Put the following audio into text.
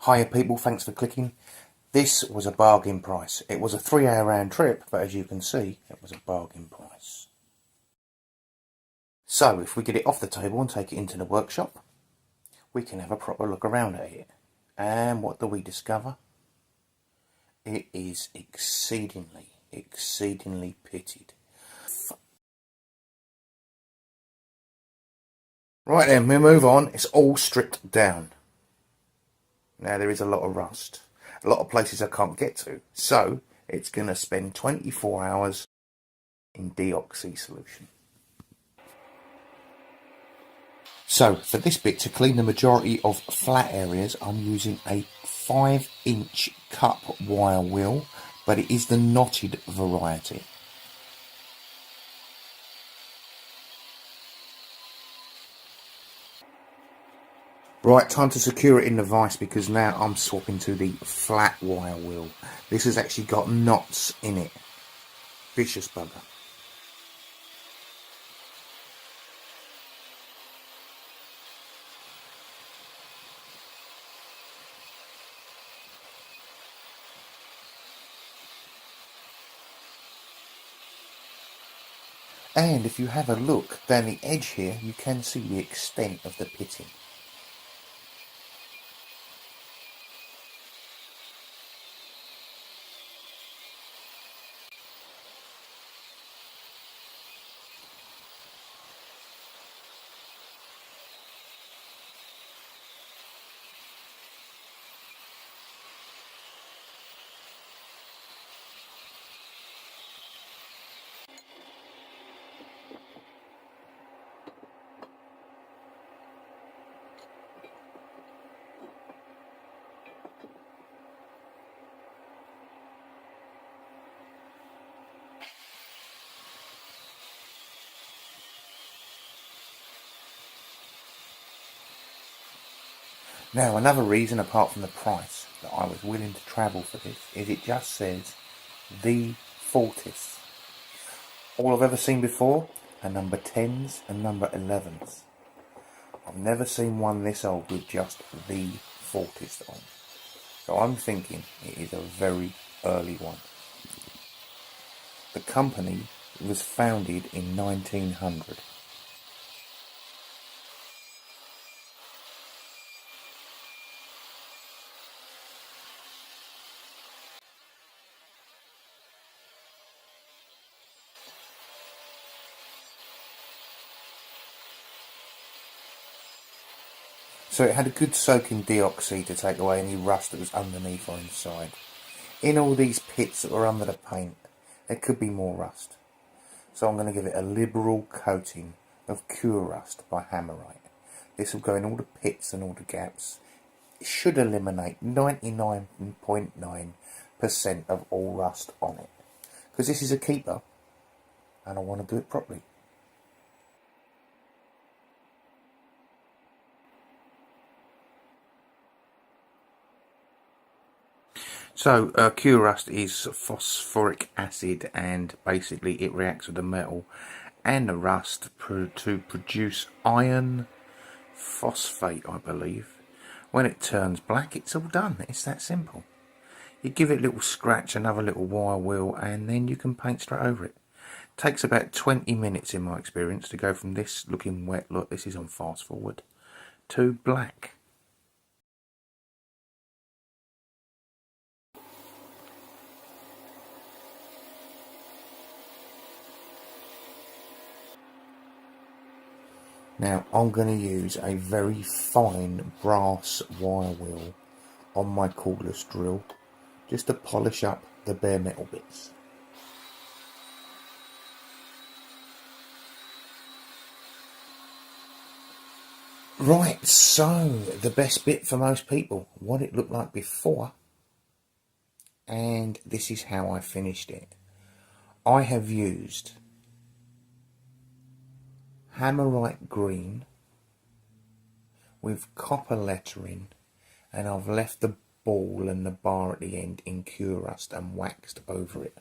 Hiya people, thanks for clicking. This was a bargain price. It was a 3-hour round trip, but as you can see, it was a bargain price. So if we get it off the table and take it into the workshop, we can have a proper look around at it. And what do we discover? It is exceedingly pitted. Right then, we move on. It's all stripped down. Now there is a lot of rust. A lot of places I can't get to. So it's going to spend 24 hours in deoxy solution. So for this bit, to clean the majority of flat areas, I'm using a 5-inch cup wire wheel, but it is the knotted variety. Right, time to secure it in the vise, because now I'm swapping to the flat wire wheel. This has actually got knots in it. Vicious bugger. And if you have a look down the edge here, you can see the extent of the pitting. Now, another reason apart from the price that I was willing to travel for this is it just says the Fortis. All I've ever seen before are number 10s and number 11s. I've never seen one this old with just the Fortis on. So I'm thinking it is a very early one. The company was founded in 1900. So it had a good soak in deoxy to take away any rust that was underneath or inside. In all these pits that were under the paint, there could be more rust. So I'm going to give it a liberal coating of Cure Rust by Hammerite. This will go in all the pits and all the gaps. It should eliminate 99.9% of all rust on it. Because this is a keeper, and I want to do it properly. So Cure Rust is phosphoric acid, and basically it reacts with the metal and the rust to produce iron phosphate, I believe. When it turns black, it's all done. It's that simple. You give it a little scratch, another little wire wheel, and then you can paint straight over it. Takes about 20 minutes in my experience to go from this looking wet, look, this is on fast forward, to black. Now I'm going to use a very fine brass wire wheel on my cordless drill just to polish up the bare metal bits. Right, so the best bit for most people, what it looked like before, and this is how I finished it. I have used Hammerite green with copper lettering, and I've left the ball and the bar at the end in Cure Rust and waxed over it.